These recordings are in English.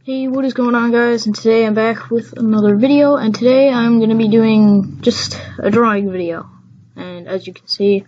Hey, what is going on, guys? And today I'm back with another video, and today I'm going to be doing just a drawing video. And as you can see,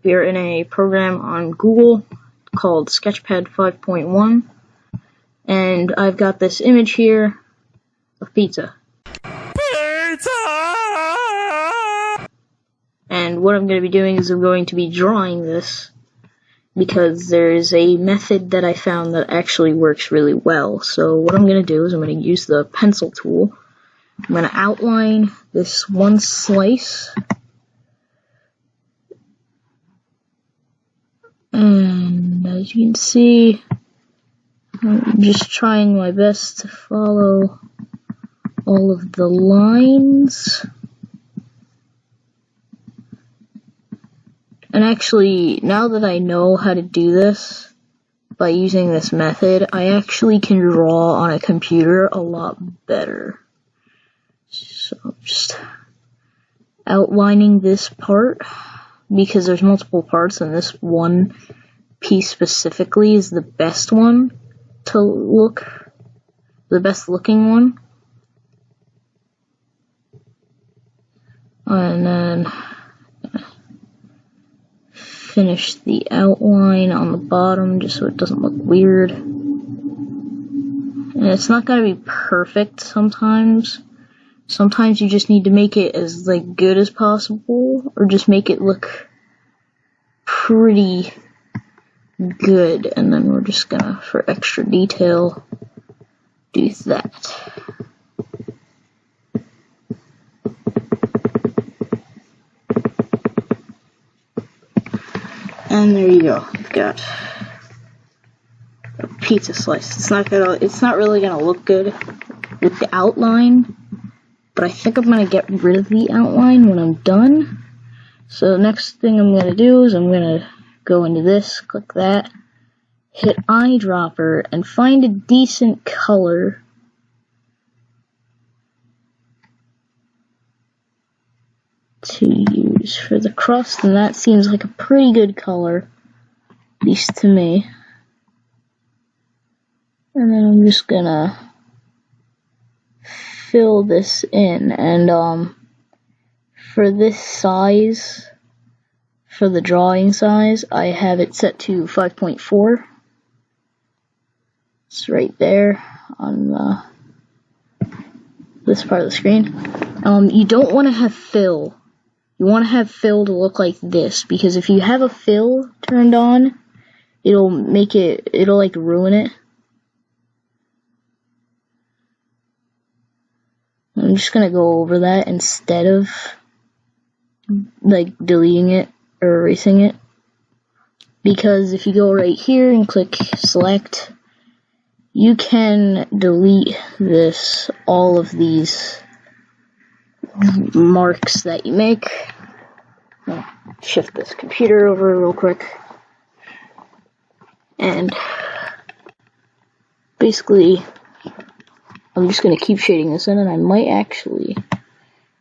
we are in a program on Google called Sketchpad 5.1, and I've got this image here of pizza. And what I'm going to be doing is I'm going to be drawing this because there's a method that I found that actually works really well. So what I'm going to do is I'm going to use the pencil tool. I'm going to outline this one slice. And as you can see, I'm just trying my best to follow all of the lines. And actually, now that I know how to do this, by using this method, I actually can draw on a computer a lot better. So I'm just outlining this part, because there's multiple parts, and this one piece specifically is the best one to look, the best looking one. And then finish the outline on the bottom just so it doesn't look weird. And it's not gonna be perfect sometimes. Sometimes you just need to make it as good as possible, or just make it look pretty good, and then we're just gonna, for extra detail, do that. And there you go. You've got a pizza slice. It's not really gonna look good with the outline, but I think I'm gonna get rid of the outline when I'm done. So the next thing I'm gonna do is I'm gonna go into this, click that, hit eyedropper, and find a decent color. To use for the crust, and that seems like a pretty good color, at least to me. And then I'm just gonna fill this in, and for this size, for the drawing size, I have it set to 5.4. It's right there on this part of the screen. You don't want to have fill. You want to have fill to look like this, because if you have a fill turned on, it'll ruin it. I'm just gonna go over that instead of deleting it or erasing it, because if you go right here and click select, you can delete all of these marks that you make. I'll shift this computer over real quick, and basically I'm just going to keep shading this in, and I might actually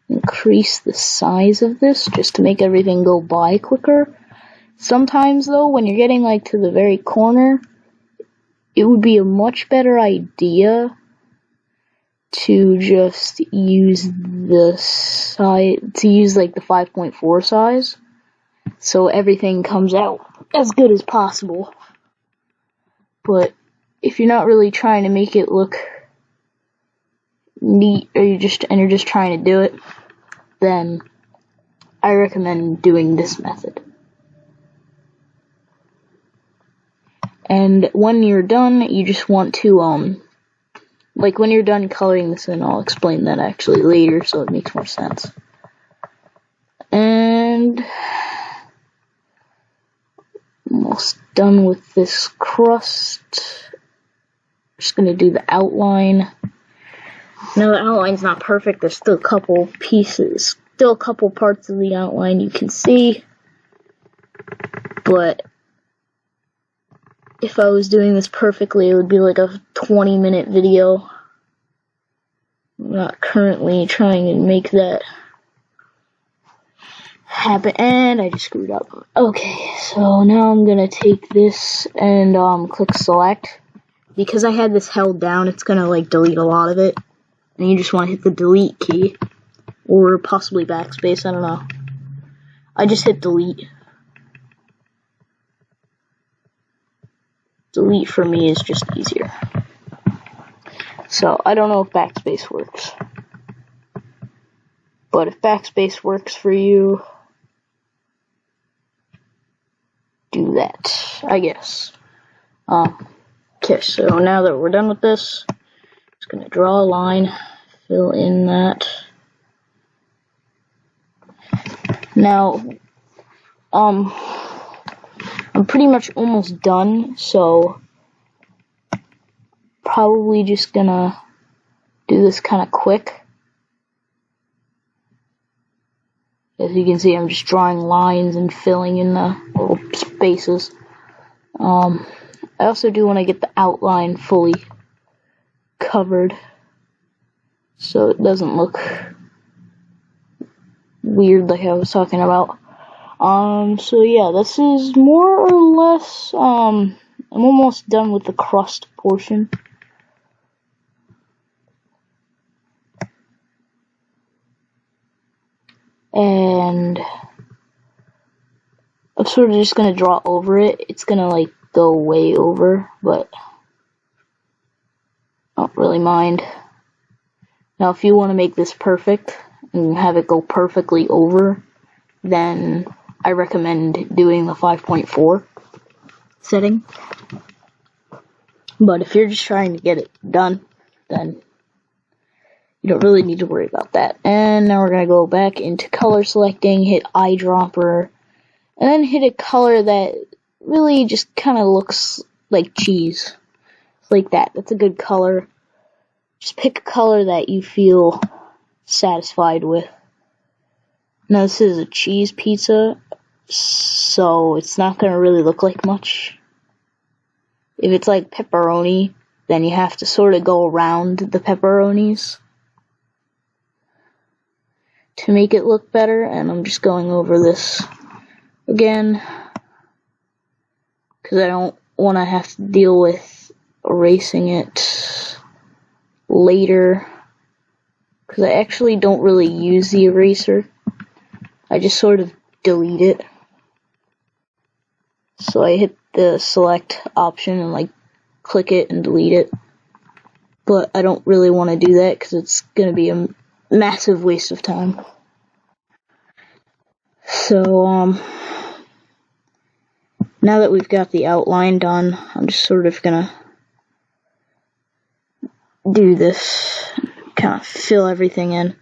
increase the size of this just to make everything go by quicker. Sometimes though, when you're getting to the very corner, it would be a much better idea to just use the the 5.4 size, so everything comes out as good as possible. But if you're not really trying to make it look neat, or you're just trying to do it, then I recommend doing this method. And when you're done, you just want to when you're done coloring this in, I'll explain that actually later, so it makes more sense. And almost done with this crust. Just gonna do the outline. Now the outline's not perfect. There's still a couple pieces, still a couple parts of the outline you can see, but if I was doing this perfectly, it would be like a 20-minute video. I'm not currently trying to make that happen, and I just screwed up. Okay, so now I'm gonna take this and click select. because I had this held down, it's gonna like delete a lot of it. And you just want to hit the delete key. Or possibly backspace, I don't know. I just hit delete. Delete for me is just easier. So, I don't know if backspace works. But if backspace works for you, do that, I guess. Okay, so now that we're done with this, just gonna draw a line, fill in that. Now, I'm pretty much almost done, so probably just gonna do this kind of quick. As you can see, I'm just drawing lines and filling in the little spaces. I also do want to get the outline fully covered so it doesn't look weird like I was talking about. So yeah, this is more or less, I'm almost done with the crust portion. And I'm sort of just gonna draw over it. It's gonna like go way over, but I don't really mind. Now if you want to make this perfect and have it go perfectly over, then I recommend doing the 5.4 setting. But if you're just trying to get it done, then you don't really need to worry about that. And now we're going to go back into color selecting, hit eyedropper, and then hit a color that really just kind of looks like cheese. Like that. That's a good color. Just pick a color that you feel satisfied with. Now this is a cheese pizza, so it's not going to really look like much. If it's like pepperoni, then you have to sort of go around the pepperonis to make it look better, and I'm just going over this again because I don't want to have to deal with erasing it later, because I actually don't really use the eraser. I just sort of delete it. So I hit the select option and like click it and delete it. But I don't really want to do that because it's going to be a massive waste of time. So, now that we've got the outline done, I'm just sort of going to do this, kind of fill everything in.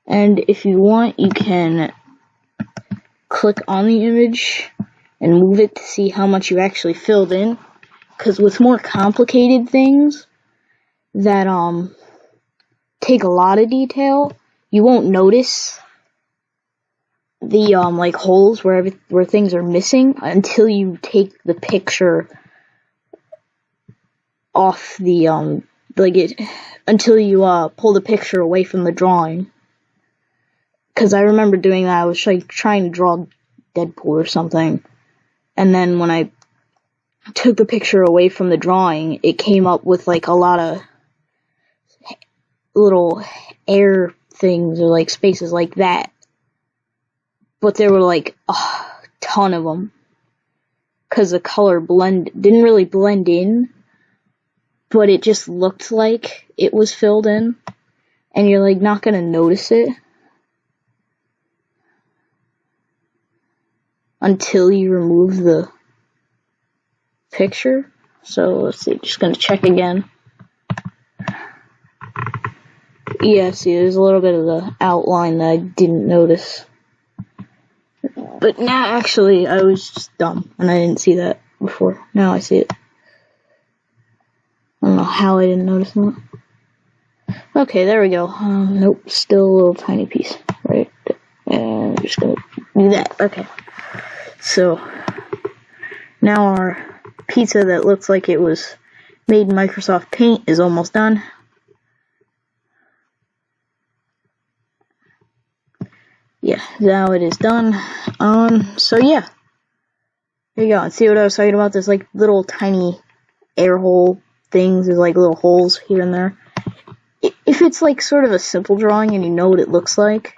And if you want, you can click on the image and move it to see how much you actually filled in. Because with more complicated things that take a lot of detail, you won't notice the like holes where things are missing until you take the picture off the until you pull the picture away from the drawing. Because I remember doing that. I was trying to draw Deadpool or something, and then when I took the picture away from the drawing, it came up with like a lot of little air things or like spaces like that. But there were like a ton of them because the color didn't really blend in, but it just looked like it was filled in, and you're like not gonna notice it until you remove the picture. So let's see, just gonna check again. Yeah, see, there's a little bit of the outline that I didn't notice. But now, actually, I was just dumb, and I didn't see that before. Now I see it. I don't know how I didn't notice that. Okay, there we go. Nope, still a little tiny piece. Right, and I'm just gonna do that. Okay. So, now our pizza that looks like it was made in Microsoft Paint is almost done. Yeah, now it is done. So yeah. There you go. And see what I was talking about? This like little tiny air hole things, there's like little holes here and there. If it's like sort of a simple drawing and you know what it looks like,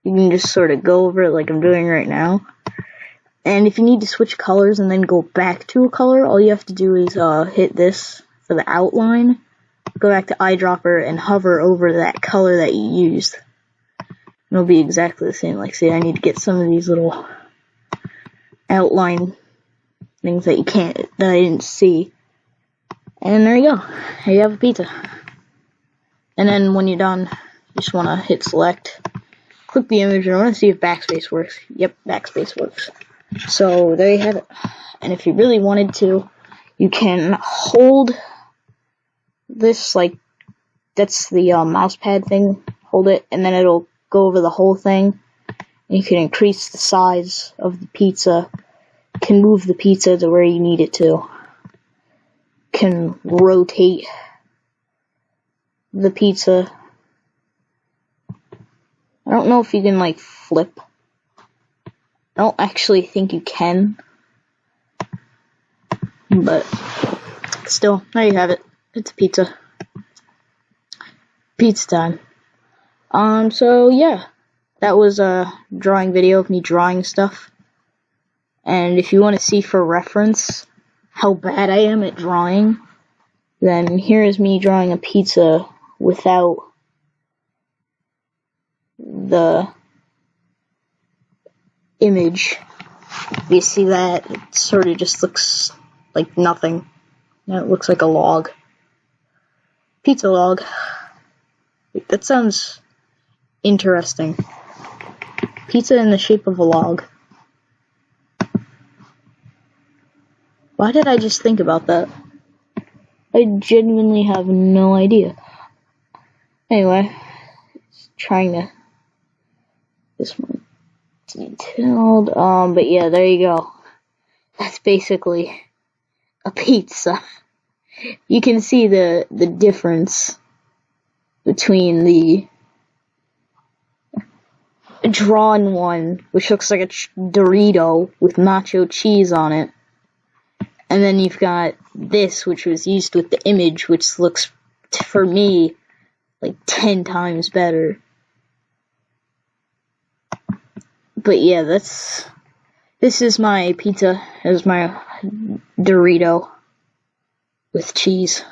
you can just sort of go over it like I'm doing right now. And if you need to switch colors and then go back to a color, all you have to do is hit this for the outline, go back to eyedropper, and hover over that color that you used. It'll be exactly the same. Like, say, I need to get some of these little outline things that I didn't see. And there you go. Here you have a pizza. And then when you're done, you just want to hit select, click the image, and I want to see if backspace works. Yep, backspace works. So there you have it. And if you really wanted to, you can hold this, like, that's the mouse pad thing. Hold it, and then it'll go over the whole thing. And you can increase the size of the pizza. Can move the pizza to where you need it to. Can rotate the pizza. I don't know if you can, like, flip. I don't actually think you can. But still, there you have it. It's a pizza. Pizza time. So yeah. That was a drawing video of me drawing stuff. And if you want to see for reference how bad I am at drawing, then here is me drawing a pizza without the image. You see that? It sort of just looks like nothing. Now it looks like a log. Pizza log. That sounds interesting. Pizza in the shape of a log. Why did I just think about that? I genuinely have no idea. Anyway, trying to this one detailed. But yeah, there you go. That's basically a pizza. You can see the difference between the drawn one, which looks like a Dorito with nacho cheese on it, and then you've got this, which was used with the image, which looks, for me, like 10 times better. But yeah, this is my pizza. This is my Dorito with cheese.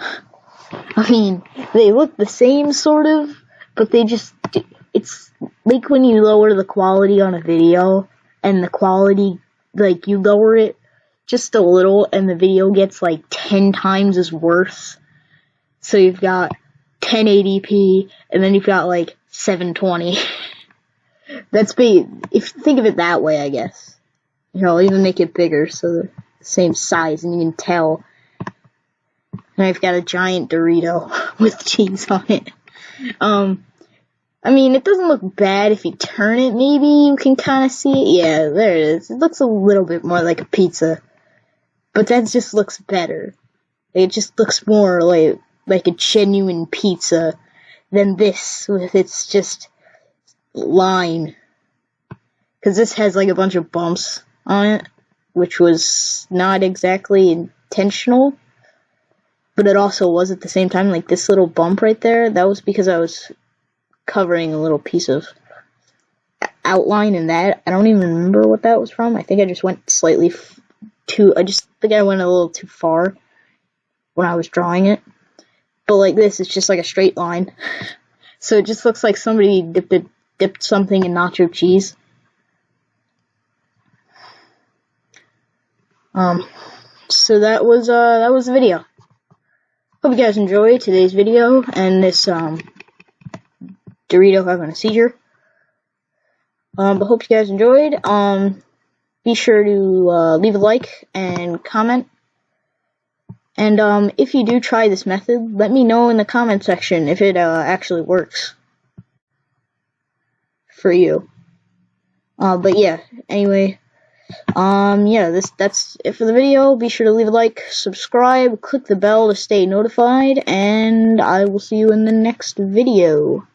I mean, they look the same, sort of, but they just, it's like when you lower the quality on a video, and the quality, like, you lower it just a little, and the video gets like 10 times as worse. So you've got 1080p, and then you've got like 720. That's big. If you think of it that way, I guess. Here, I'll even make it bigger so they're the same size, and you can tell. And I've got a giant Dorito with cheese on it. I mean, it doesn't look bad. If you turn it, maybe you can kind of see it. Yeah, there it is. It looks a little bit more like a pizza. But that just looks better. It just looks more like a genuine pizza than this with its just line. Because this has like a bunch of bumps on it, which was not exactly intentional. But it also was at the same time. Like this little bump right there, that was because I was covering a little piece of outline in that. I don't even remember what that was from. I think I just went slightly I just think I went a little too far when I was drawing it. But like this, it's just like a straight line. So it just looks like somebody dipped something in nacho cheese. So that was the video. Hope you guys enjoyed today's video and this Dorito having a seizure. But hope you guys enjoyed. Be sure to leave a like and comment. And if you do try this method, let me know in the comment section if it actually works for you. But yeah, anyway, yeah, that's it for the video. Be sure to leave a like, subscribe, click the bell to stay notified, and I will see you in the next video.